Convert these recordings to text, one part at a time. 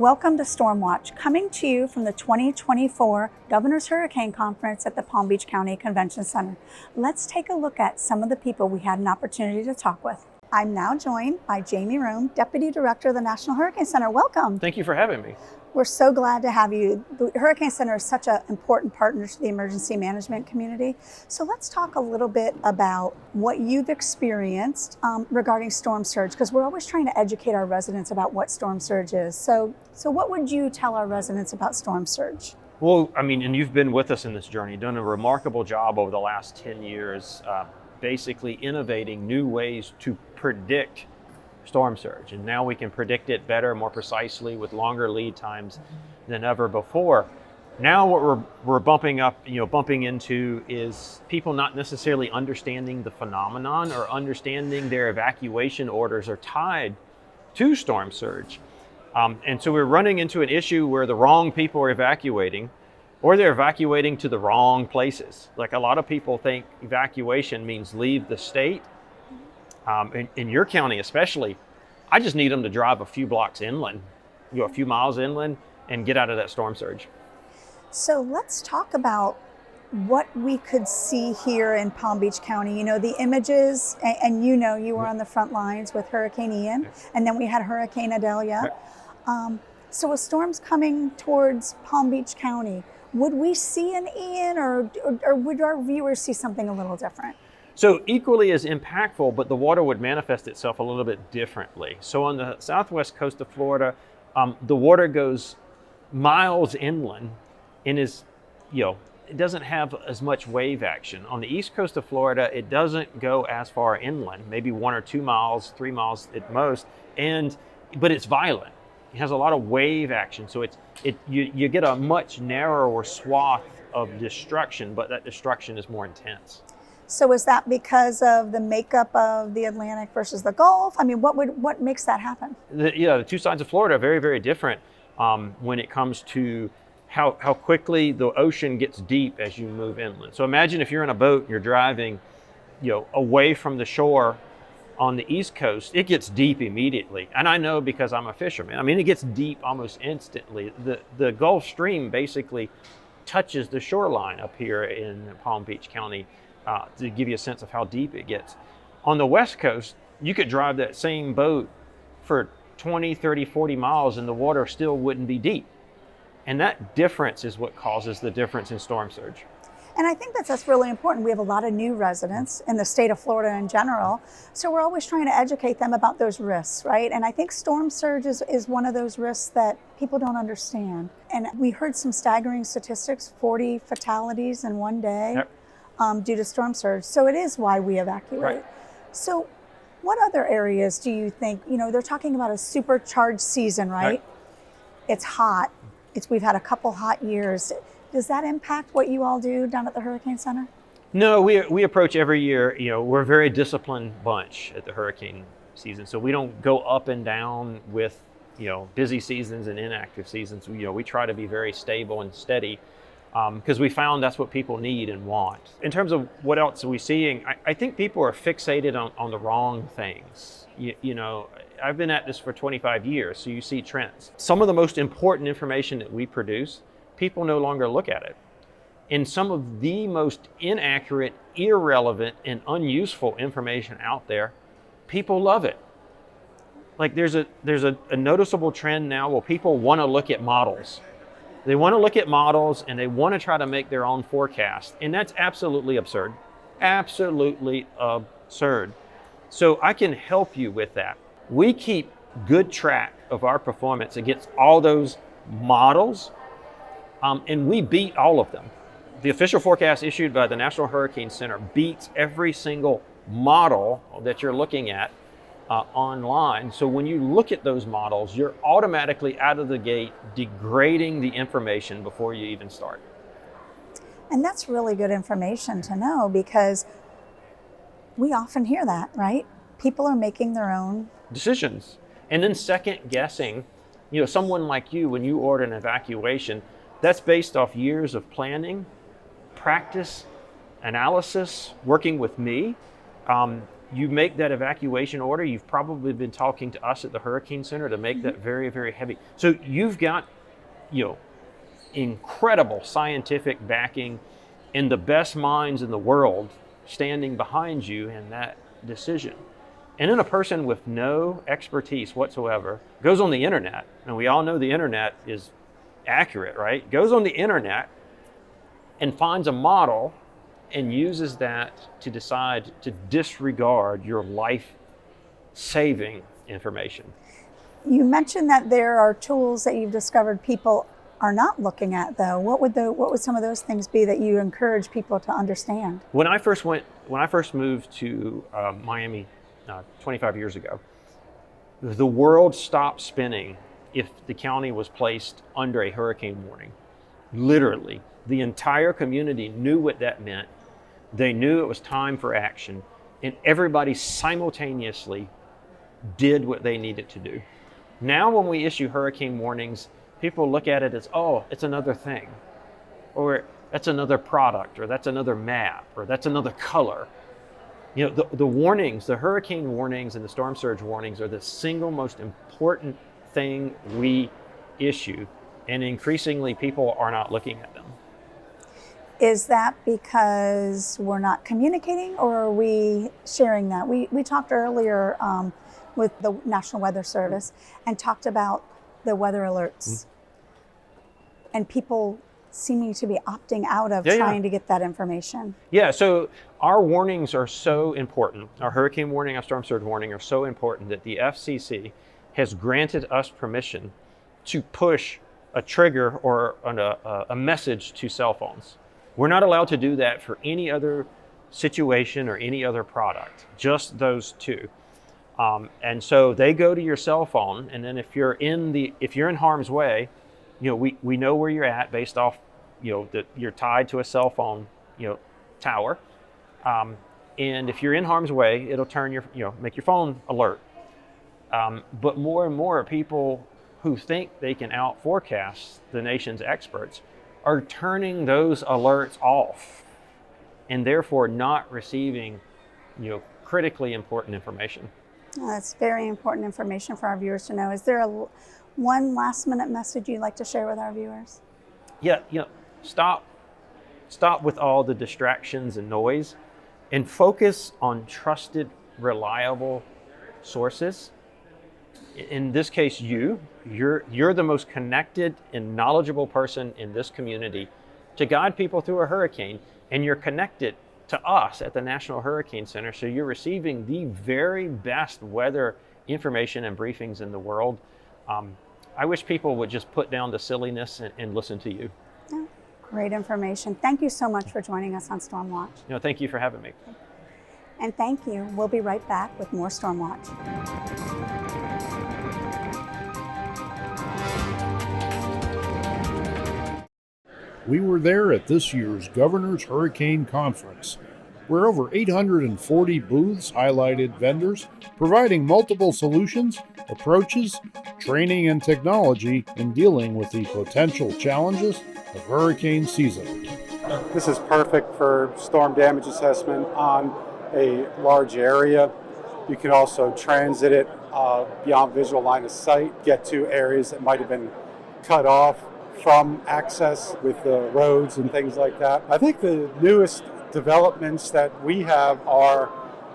Welcome to Stormwatch, coming to you from the 2024 Governor's Hurricane Conference at the Palm Beach County Convention Center. Let's take a look at some of the people we had an opportunity to talk with. I'm now joined by Jamie Rhome, Deputy Director of the National Hurricane Center. Welcome. Thank you for having me. We're so glad to have you. The Hurricane Center is such an important partner to the emergency management community. So let's talk a little bit about what you've experienced regarding storm surge, because we're always trying to educate our residents about what storm surge is. So what would you tell our residents about storm surge? Well, I mean, and you've been with us in this journey, done a remarkable job over the last 10 years, basically innovating new ways to predict storm surge. And now we can predict it better, more precisely, with longer lead times than ever before. Now what we're bumping into is people not necessarily understanding the phenomenon or understanding their evacuation orders are tied to storm surge. And so we're running into an issue where the wrong people are evacuating, or they're evacuating to the wrong places. Like, a lot of people think evacuation means leave the state. In your county especially, I just need them to drive a few blocks inland, a few miles inland, and get out of that storm surge. So let's talk about what we could see here in Palm Beach County. You know, the images, and you were on the front lines with Hurricane Ian, and then we had Hurricane Idalia. So with storms coming towards Palm Beach County, would we see an Ian, or would our viewers see something a little different? So equally as impactful, but the water would manifest itself a little bit differently. So on the southwest coast of Florida, the water goes miles inland and is, it doesn't have as much wave action. On the east coast of Florida, it doesn't go as far inland, maybe 1 or 2 miles, 3 miles at most, but it's violent. It has a lot of wave action, so you get a much narrower swath of destruction, but that destruction is more intense. So is that because of the makeup of the Atlantic versus the Gulf? I mean, what makes that happen? The two sides of Florida are very, very different when it comes to how quickly the ocean gets deep as you move inland. So imagine if you're in a boat and you're driving, away from the shore on the East Coast, it gets deep immediately. And I know because I'm a fisherman. I mean, it gets deep almost instantly. The Gulf Stream basically touches the shoreline up here in Palm Beach County. To give you a sense of how deep it gets. On the West Coast, you could drive that same boat for 20, 30, 40 miles and the water still wouldn't be deep. And that difference is what causes the difference in storm surge. And I think that's really important. We have a lot of new residents in the state of Florida in general. So we're always trying to educate them about those risks, right? And I think storm surge is one of those risks that people don't understand. And we heard some staggering statistics, 40 fatalities in one day. Yep. Due to storm surge. So it is why we evacuate. Right. So what other areas do you think, they're talking about a supercharged season, right? It's hot. We've had a couple hot years. Does that impact what you all do down at the Hurricane Center? No, we approach every year, we're a very disciplined bunch at the hurricane season. So we don't go up and down with, busy seasons and inactive seasons. We try to be very stable and steady. Because we found that's what people need and want. In terms of what else are we seeing, I think people are fixated on the wrong things. I've been at this for 25 years, so you see trends. Some of the most important information that we produce, people no longer look at it. And some of the most inaccurate, irrelevant, and unuseful information out there, people love it. Like there's a noticeable trend now where people want to look at models. They want to look at models and they want to try to make their own forecast. And that's absolutely absurd. Absolutely absurd. So I can help you with that. We keep good track of our performance against all those models, and we beat all of them. The official forecast issued by the National Hurricane Center beats every single model that you're looking at online. So when you look at those models, you're automatically out of the gate degrading the information before you even start. And that's really good information to know, because we often hear that, right? People are making their own decisions and then second guessing. Someone like you, when you order an evacuation, that's based off years of planning, practice, analysis, working with me. you make that evacuation order, you've probably been talking to us at the Hurricane Center to make that very, very heavy. So you've got, incredible scientific backing and the best minds in the world standing behind you in that decision. And then a person with no expertise whatsoever goes on the internet, and we all know the internet is accurate, right? Goes on the internet and finds a model and uses that to decide to disregard your life-saving information. You mentioned that there are tools that you've discovered people are not looking at, though. What would some of those things be that you encourage people to understand? When I first moved to Miami 25 years ago, the world stopped spinning if the county was placed under a hurricane warning. Literally, the entire community knew what that meant. They knew it was time for action, and everybody simultaneously did what they needed to do. Now when we issue hurricane warnings, people look at it as, oh, it's another thing, or that's another product, or that's another map, or that's another color. The warnings, the hurricane warnings and the storm surge warnings are the single most important thing we issue, and increasingly people are not looking at them. Is that because we're not communicating, or are we sharing that? We talked earlier with the National Weather Service and talked about the weather alerts and people seeming to be opting out of trying to get that information. Yeah, so our warnings are so important. Our hurricane warning, our storm surge warning are so important that the FCC has granted us permission to push a trigger or a message to cell phones. We're not allowed to do that for any other situation or any other product, just those two. And so they go to your cell phone, and then if you're in harm's way, we know where you're at based off, that you're tied to a cell phone, tower. And if you're in harm's way, it'll turn make your phone alert. But more and more people who think they can out forecast the nation's experts are turning those alerts off, and therefore not receiving, critically important information. That's very important information for our viewers to know. Is there one last minute message you'd like to share with our viewers? Yeah, stop with all the distractions and noise and focus on trusted, reliable sources. In this case, you're the most connected and knowledgeable person in this community to guide people through a hurricane, and you're connected to us at the National Hurricane Center, so you're receiving the very best weather information and briefings in the world. I wish people would just put down the silliness and listen to you. Yeah, great information. Thank you so much for joining us on Stormwatch. Thank you for having me. And thank you. We'll be right back with more Stormwatch. We were there at this year's Governor's Hurricane Conference, where over 840 booths highlighted vendors providing multiple solutions, approaches, training, and technology in dealing with the potential challenges of hurricane season. This is perfect for storm damage assessment on a large area. You can also transit it beyond visual line of sight, get to areas that might have been cut off from access with the roads and things like that. I think the newest developments that we have are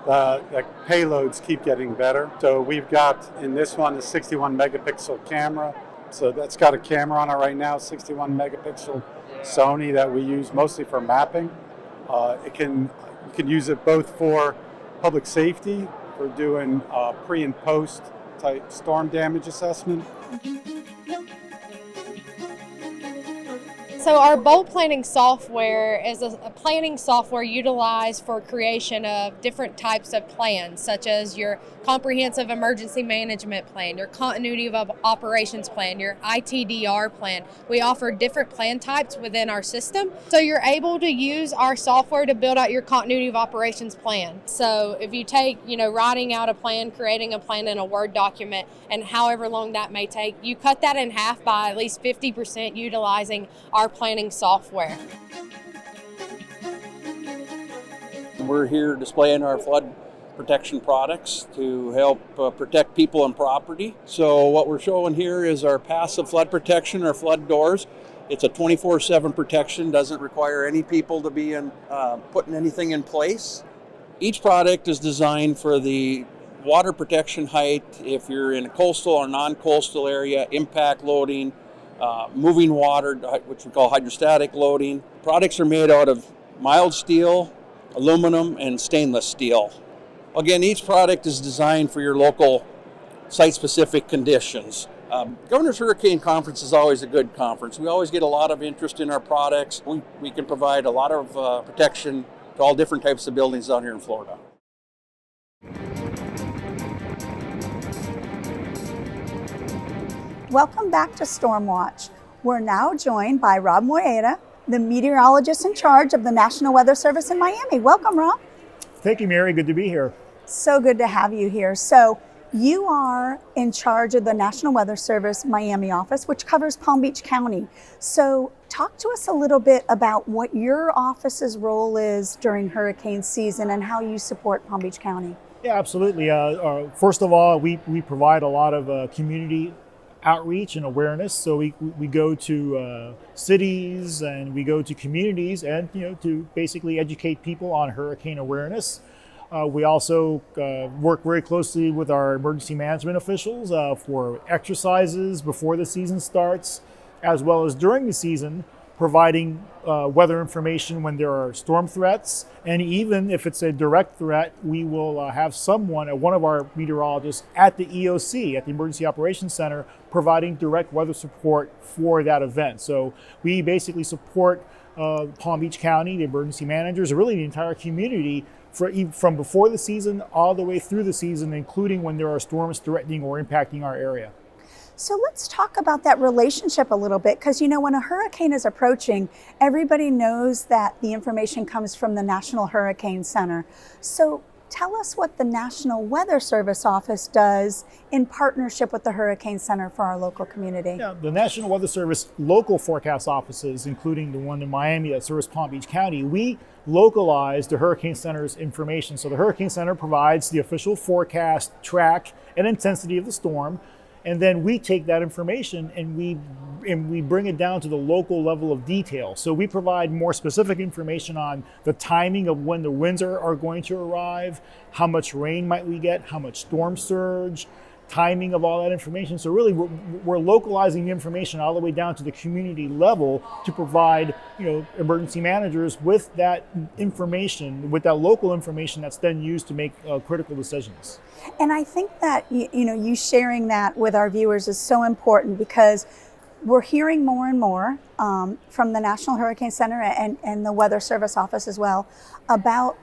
the payloads keep getting better. So we've got in this one a 61 megapixel camera. So that's got a camera on it right now, 61 megapixel Sony that we use mostly for mapping. You can use it both for public safety, for doing pre and post type storm damage assessment. So our bolt planning software is a planning software utilized for creation of different types of plans, such as your comprehensive emergency management plan, your continuity of operations plan, your ITDR plan. We offer different plan types within our system. So you're able to use our software to build out your continuity of operations plan. So if you take, writing out a plan, creating a plan in a Word document, and however long that may take, you cut that in half by at least 50% utilizing our planning software. We're here displaying our flood protection products to help protect people and property. So what we're showing here is our passive flood protection, our flood doors. It's a 24/7 protection, doesn't require any people to be putting anything in place. Each product is designed for the water protection height, if you're in a coastal or non-coastal area, impact loading, moving water, which we call hydrostatic loading. Products are made out of mild steel, aluminum, and stainless steel. Again, each product is designed for your local site-specific conditions. Governor's Hurricane Conference is always a good conference. We always get a lot of interest in our products. We can provide a lot of protection to all different types of buildings down here in Florida. Welcome back to Stormwatch. We're now joined by Rob Molleda, the meteorologist-in-charge of the National Weather Service in Miami. Welcome, Rob. Thank you, Mary. Good to be here. So good to have you here. So you are in charge of the National Weather Service Miami office, which covers Palm Beach County. So talk to us a little bit about what your office's role is during hurricane season and how you support Palm Beach County. Yeah, absolutely. First of all, we provide a lot of community outreach and awareness. So we go to cities and we go to communities and to basically educate people on hurricane awareness. We also work very closely with our emergency management officials for exercises before the season starts, as well as during the season, providing weather information when there are storm threats. And even if it's a direct threat, we will have one of our meteorologists at the EOC, at the Emergency Operations Center, providing direct weather support for that event. So we basically support Palm Beach County, the emergency managers, really the entire community from before the season all the way through the season, including when there are storms threatening or impacting our area. So let's talk about that relationship a little bit, because when a hurricane is approaching, everybody knows that the information comes from the National Hurricane Center. So tell us what the National Weather Service office does in partnership with the Hurricane Center for our local community. Yeah, the National Weather Service local forecast offices, including the one in Miami that serves Palm Beach County, we localize the Hurricane Center's information. So the Hurricane Center provides the official forecast, track, and intensity of the storm. And then we take that information and we bring it down to the local level of detail. So we provide more specific information on the timing of when the winds are going to arrive, how much rain might we get, how much storm surge, timing of all that information. So really we're localizing the information all the way down to the community level to provide emergency managers with that information, with that local information that's then used to make critical decisions. And I think that you sharing that with our viewers is so important, because we're hearing more and more from the National Hurricane Center and the Weather Service office as well about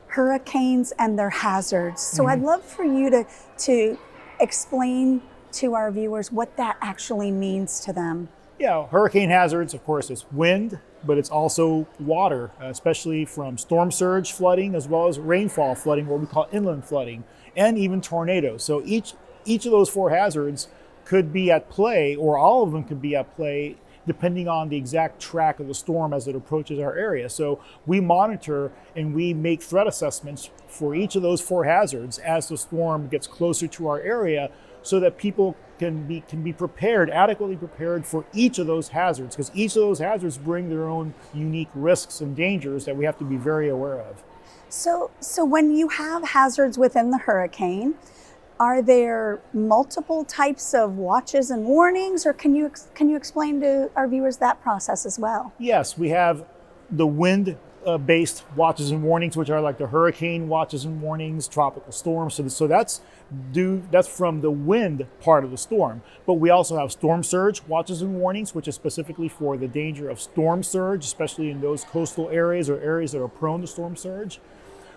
hurricanes and their hazards. So I'd love for you to explain to our viewers what that actually means to them. Yeah, hurricane hazards, of course, it's wind, but it's also water, especially from storm surge flooding as well as rainfall flooding, what we call inland flooding, and even tornadoes. So each of those four hazards could be at play, or all of them could be at play, depending on the exact track of the storm as it approaches our area. So we monitor and we make threat assessments for each of those four hazards as the storm gets closer to our area, so that people can be prepared, adequately prepared for each of those hazards, because each of those hazards bring their own unique risks and dangers that we have to be very aware of. So when you have hazards within the hurricane, are there multiple types of watches and warnings, or can you explain to our viewers that process as well? Yes, we have the wind-based watches and warnings, which are like the hurricane watches and warnings, tropical storms. So that's from the wind part of the storm. But we also have storm surge watches and warnings, which is specifically for the danger of storm surge, especially in those coastal areas or areas that are prone to storm surge.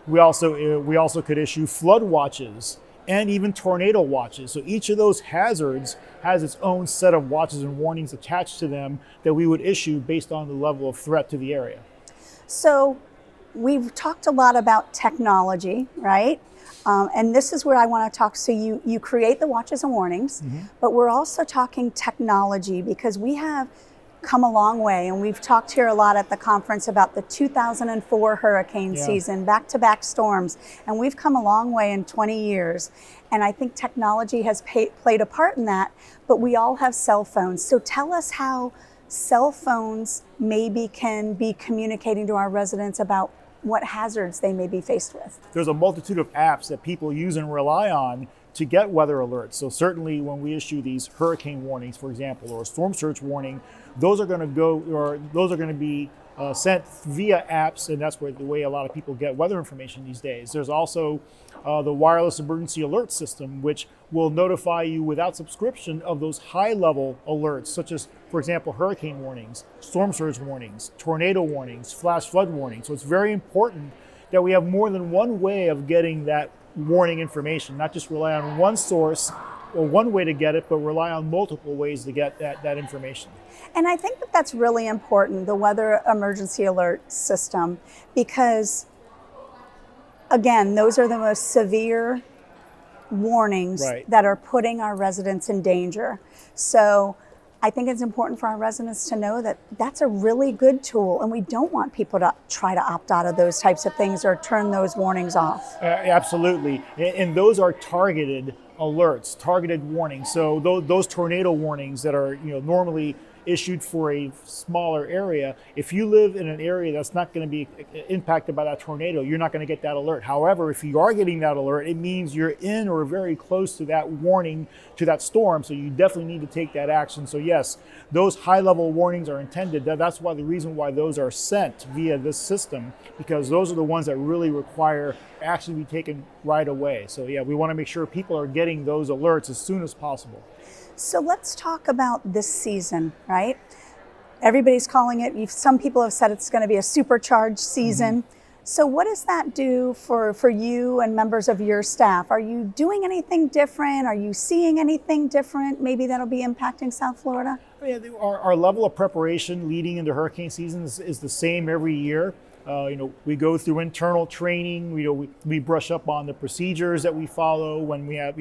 We also could issue flood watches and even tornado watches. So each of those hazards has its own set of watches and warnings attached to them that we would issue based on the level of threat to the area. So we've talked a lot about technology, right? And this is where I want to talk. So you create the watches and warnings, but we're also talking technology, because we have come a long way, and we've talked here a lot at the conference about the 2004 hurricane season, back-to-back storms, and we've come a long way in 20 years. And I think technology has played a part in that, but we all have cell phones. So tell us how cell phones maybe can be communicating to our residents about what hazards they may be faced with. There's a multitude of apps that people use and rely on to get weather alerts. So certainly when we issue these hurricane warnings, for example, or a storm surge warning, those are going to be sent via apps, and that's the way a lot of people get weather information these days. There's also the wireless emergency alert system, which will notify you without subscription of those high-level alerts, such as, for example, hurricane warnings, storm surge warnings, tornado warnings, flash flood warnings. So it's very important that we have more than one way of getting that warning information, not just rely on one source or one way to get it, but rely on multiple ways to get that information. And I think that that's really important, the weather emergency alert system, because again, those are the most severe warnings that are putting our residents in danger. So I think it's important for our residents to know that that's a really good tool, and we don't want people to try to opt out of those types of things or turn those warnings off. Absolutely, and those are targeted alerts, targeted warnings. So those tornado warnings that are normally issued for a smaller area, if you live in an area that's not going to be impacted by that tornado, you're not going to get that alert. However, if you are getting that alert, it means you're in or very close to that warning, to that storm, so you definitely need to take that action. So yes, those high-level warnings are intended. That's why the reason why those are sent via this system, because those are the ones that really require action to be taken right away. So yeah, we want to make sure people are getting those alerts as soon as possible. So let's talk about this season, right? Everybody's calling it, some people have said it's going to be a supercharged season. So what does that do for you and members of your staff? Are you doing anything different? Are you seeing anything different maybe that'll be impacting South Florida? Yeah, our level of preparation leading into hurricane season is the same every year. We go through internal training. We brush up on the procedures that we follow when we have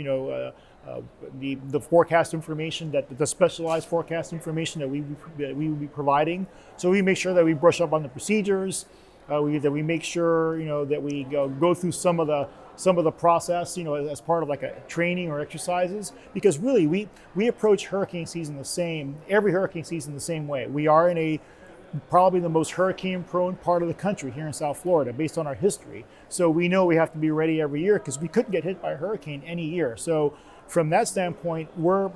the forecast information, the specialized forecast information that we will be providing. So we make sure that we brush up on the procedures. That we make sure that we go through some of the process as part of like a training or exercises, because really we approach hurricane season every hurricane season the same way. We are in probably the most hurricane-prone part of the country here in South Florida, based on our history. So we know we have to be ready every year because we couldn't get hit by a hurricane any year. So from that standpoint, we're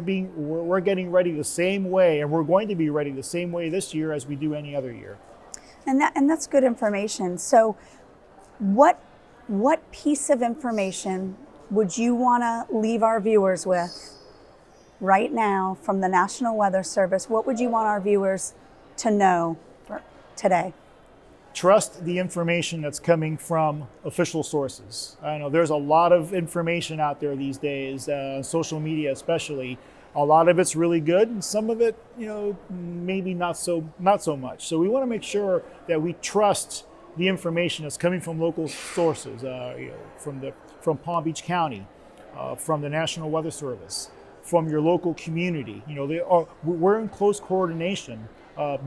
getting ready the same way, and we're going to be ready the same way this year as we do any other year. And that's good information. So what piece of information would you want to leave our viewers with right now from the National Weather Service? What would you want our viewers to know today? Trust the information that's coming from official sources. I know there's a lot of information out there these days, social media especially. A lot of it's really good, and some of it, maybe not so much. So we want to make sure that we trust the information that's coming from local sources, from Palm Beach County, from the National Weather Service, from your local community. We're in close coordination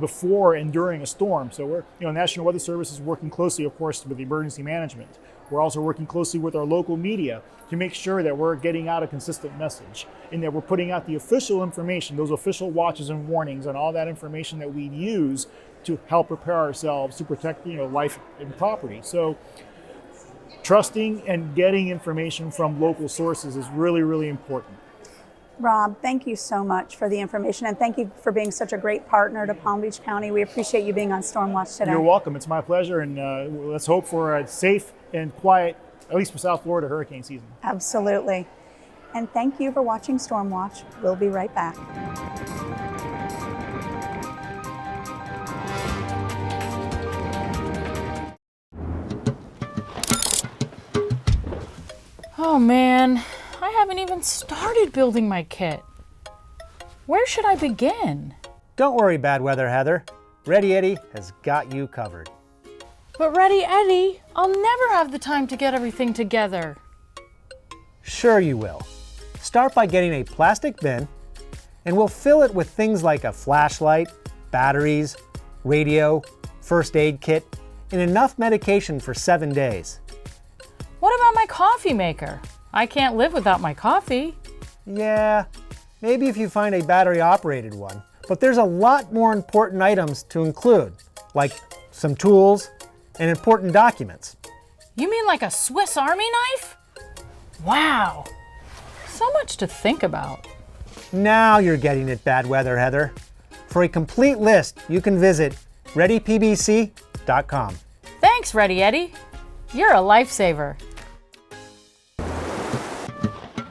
before and during a storm. So National Weather Service is working closely, of course, with emergency management. We're also working closely with our local media to make sure that we're getting out a consistent message and that we're putting out the official information, those official watches and warnings, and all that information that we use to help prepare ourselves to protect, life and property. So trusting and getting information from local sources is really, really important. Rob, thank you so much for the information, and thank you for being such a great partner to Palm Beach County. We appreciate you being on Stormwatch today. You're welcome. It's my pleasure, and let's hope for a safe and quiet, at least for South Florida, hurricane season. Absolutely. And thank you for watching Stormwatch. We'll be right back. Oh man, I haven't even started building my kit. Where should I begin? Don't worry, bad weather Heather. Ready Eddie has got you covered. But Ready Eddie, I'll never have the time to get everything together. Sure you will. Start by getting a plastic bin, and we'll fill it with things like a flashlight, batteries, radio, first aid kit, and enough medication for 7 days. What about my coffee maker? I can't live without my coffee. Yeah, maybe if you find a battery-operated one, but there's a lot more important items to include, like some tools and important documents. You mean like a Swiss Army knife? Wow, so much to think about. Now you're getting it, Bad Weather Heather. For a complete list, you can visit readypbc.com. Thanks, Ready Eddie. You're a lifesaver.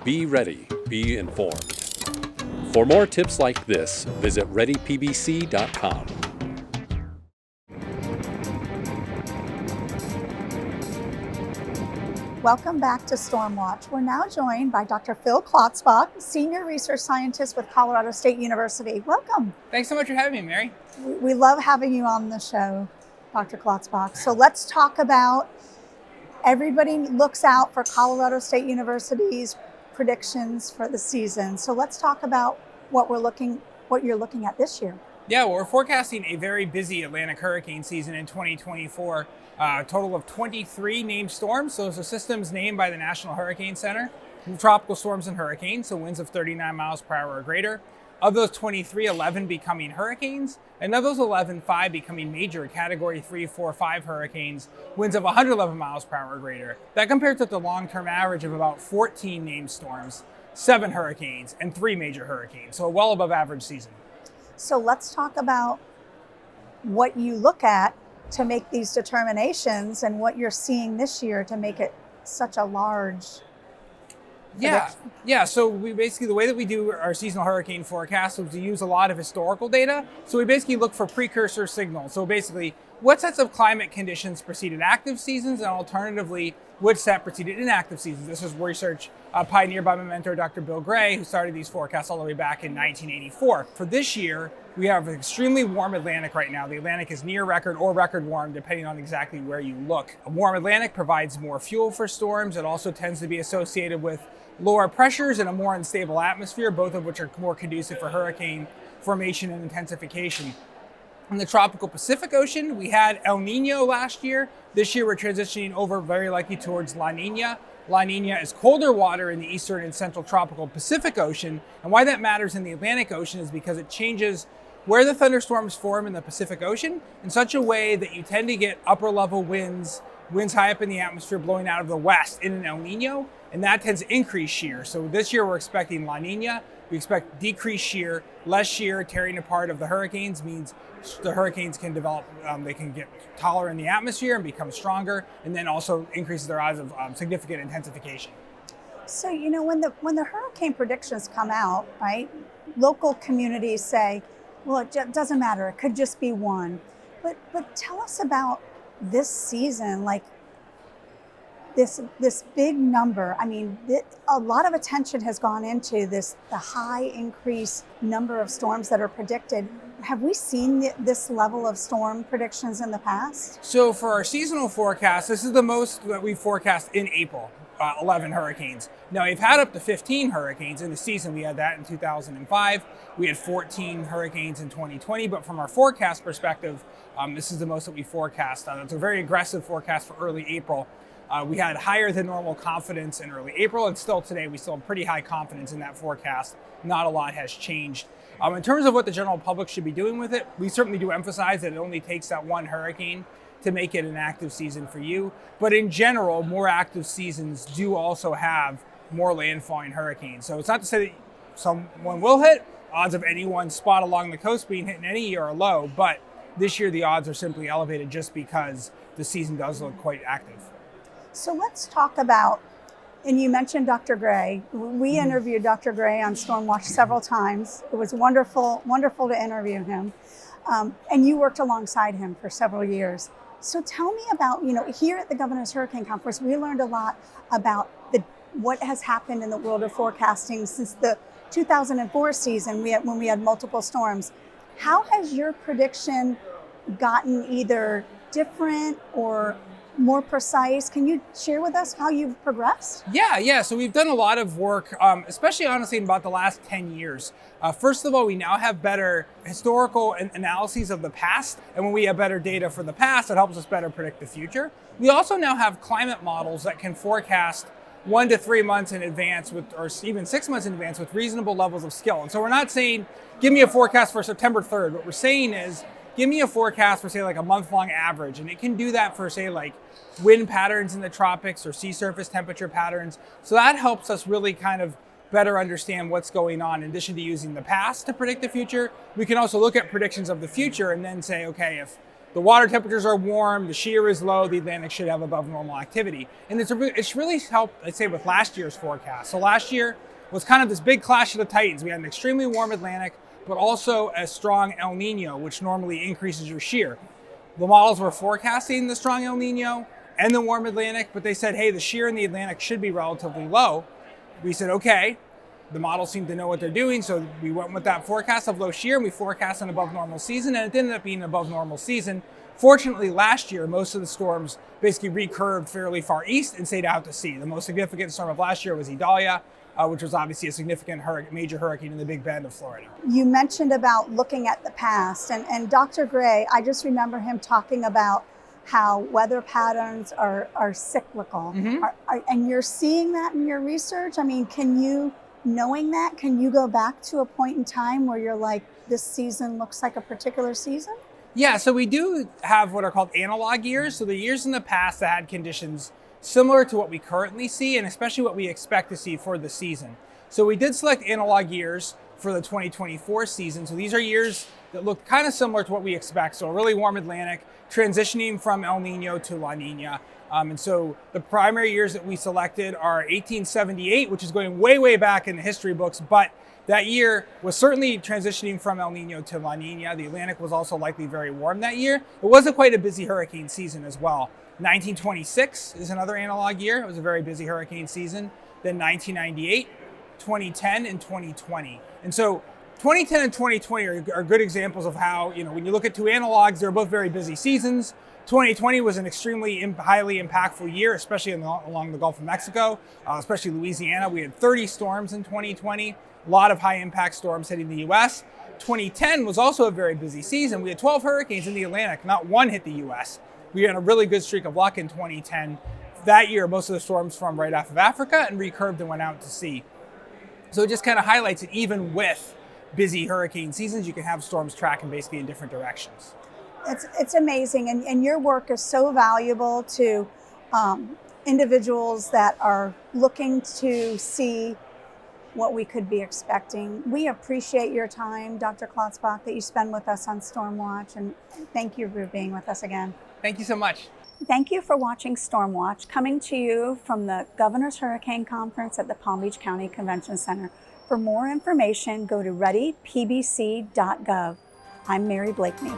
Be ready, be informed. For more tips like this, visit readypbc.com. Welcome back to Stormwatch. We're now joined by Dr. Phil Klotzbach, Senior Research Scientist with Colorado State University. Welcome. Thanks so much for having me, Mary. We love having you on the show, Dr. Klotzbach. So let's talk about, everybody looks out for Colorado State University's predictions for the season. So let's talk about what you're looking at this year. Yeah, well, we're forecasting a very busy Atlantic hurricane season in 2024. A total of 23 named storms. So those are systems named by the National Hurricane Center. Tropical storms and hurricanes, so winds of 39 miles per hour or greater. Of those 23, 11 becoming hurricanes. And of those 11, 5 becoming major Category 3, 4, 5 hurricanes, winds of 111 miles per hour or greater. That compares with the long-term average of about 14 named storms, 7 hurricanes, and 3 major hurricanes. So a well above average season. So let's talk about what you look at to make these determinations and what you're seeing this year to make it such a large prediction. Yeah. So we basically, the way that we do our seasonal hurricane forecast is we use a lot of historical data. So we basically look for precursor signals. So basically, what sets of climate conditions preceded active seasons, and alternatively, which set preceded inactive seasons. This is research pioneered by my mentor, Dr. Bill Gray, who started these forecasts all the way back in 1984. For this year, we have an extremely warm Atlantic right now. The Atlantic is near record or record warm, depending on exactly where you look. A warm Atlantic provides more fuel for storms. It also tends to be associated with lower pressures and a more unstable atmosphere, both of which are more conducive for hurricane formation and intensification. In the tropical Pacific Ocean, we had El Nino last year. This year, we're transitioning over very likely towards La Nina. La Nina is colder water in the eastern and central tropical Pacific Ocean. And why that matters in the Atlantic Ocean is because it changes where the thunderstorms form in the Pacific Ocean in such a way that you tend to get upper level winds high up in the atmosphere blowing out of the west in an El Nino, and that tends to increase shear. So this year we're expecting La Nina. We expect decreased shear. Less shear tearing apart of the hurricanes means the hurricanes can develop, they can get taller in the atmosphere and become stronger, and then also increases their odds of significant intensification. So, you know, when the hurricane predictions come out, right, local communities say, well, it doesn't matter, it could just be one. But tell us about this season, like this big number. I mean, a lot of attention has gone into the high increased number of storms that are predicted. Have we seen this level of storm predictions in the past? So for our seasonal forecast, this is the most that we forecast in April, 11 hurricanes. Now we've had up to 15 hurricanes in the season. We had that in 2005. We had 14 hurricanes in 2020, but from our forecast perspective, this is the most that we forecast. It's a very aggressive forecast for early April. We had higher than normal confidence in early April, and still today we still have pretty high confidence in that forecast. Not a lot has changed. In terms of what the general public should be doing with it, we certainly do emphasize that it only takes that one hurricane to make it an active season for you. But in general, more active seasons do also have more landfalling hurricanes. So it's not to say that someone will hit. Odds of any one spot along the coast being hit in any year are low, but this year the odds are simply elevated just because the season does look quite active. So let's talk about, and you mentioned Dr. Gray. We interviewed Dr. Gray on Stormwatch several times. It was wonderful to interview him. And you worked alongside him for several years. So tell me about, you know, here at the Governor's Hurricane Conference, we learned a lot about what has happened in the world of forecasting since the 2004 season when we had multiple storms. How has your prediction gotten either different or more precise. Can you share with us how you've progressed? Yeah. So we've done a lot of work, especially honestly in about the last 10 years. First of all, we now have better historical analyses of the past. And when we have better data for the past, it helps us better predict the future. We also now have climate models that can forecast 1 to 3 months in advance or even 6 months in advance with reasonable levels of skill. And so we're not saying, give me a forecast for September 3rd. What we're saying is, give me a forecast for say like a month-long average. And it can do that for say like wind patterns in the tropics or sea surface temperature patterns. So that helps us really kind of better understand what's going on. In addition to using the past to predict the future, we can also look at predictions of the future and then say, okay, if the water temperatures are warm, the shear is low, the Atlantic should have above normal activity. And it's really helped, I'd say, with last year's forecast. So last year was kind of this big clash of the titans. We had an extremely warm Atlantic, but also a strong El Nino, which normally increases your shear. The models were forecasting the strong El Nino and the warm Atlantic, but they said, hey, the shear in the Atlantic should be relatively low. We said, okay, the models seem to know what they're doing, so we went with that forecast of low shear, and we forecast an above normal season, and it ended up being an above normal season. Fortunately, last year, most of the storms basically recurved fairly far east and stayed out to sea. The most significant storm of last year was Idalia, which was obviously a significant major hurricane in the Big Bend of Florida. You mentioned about looking at the past, and Dr. Gray, I just remember him talking about how weather patterns are cyclical. Mm-hmm. And you're seeing that in your research? I mean, knowing that, can you go back to a point in time where you're like, this season looks like a particular season? Yeah, so we do have what are called analog years. So the years in the past that had conditions similar to what we currently see, and especially what we expect to see for the season. So we did select analog years for the 2024 season. So these are years that look kind of similar to what we expect. So a really warm Atlantic, transitioning from El Nino to La Nina. And so the primary years that we selected are 1878, which is going way, way back in the history books, but that year was certainly transitioning from El Nino to La Nina. The Atlantic was also likely very warm that year. It wasn't quite a busy hurricane season as well. 1926 is another analog year. It was a very busy hurricane season. Then 1998, 2010, and 2020. And so 2010 and 2020 are good examples of how, when you look at two analogs, they're both very busy seasons. 2020 was an extremely highly impactful year, especially along the Gulf of Mexico, especially Louisiana. We had 30 storms in 2020, a lot of high impact storms hitting the US. 2010 was also a very busy season. We had 12 hurricanes in the Atlantic, not one hit the US. We had a really good streak of luck in 2010. That year, most of the storms from right off of Africa and recurved and went out to sea. So it just kind of highlights that even with busy hurricane seasons, you can have storms tracking basically in different directions. It's amazing, and your work is so valuable to individuals that are looking to see what we could be expecting. We appreciate your time, Dr. Klotzbach, that you spend with us on Stormwatch, and thank you for being with us again. Thank you so much. Thank you for watching Stormwatch, coming to you from the Governor's Hurricane Conference at the Palm Beach County Convention Center. For more information, go to readypbc.gov. I'm Mary Blakeney.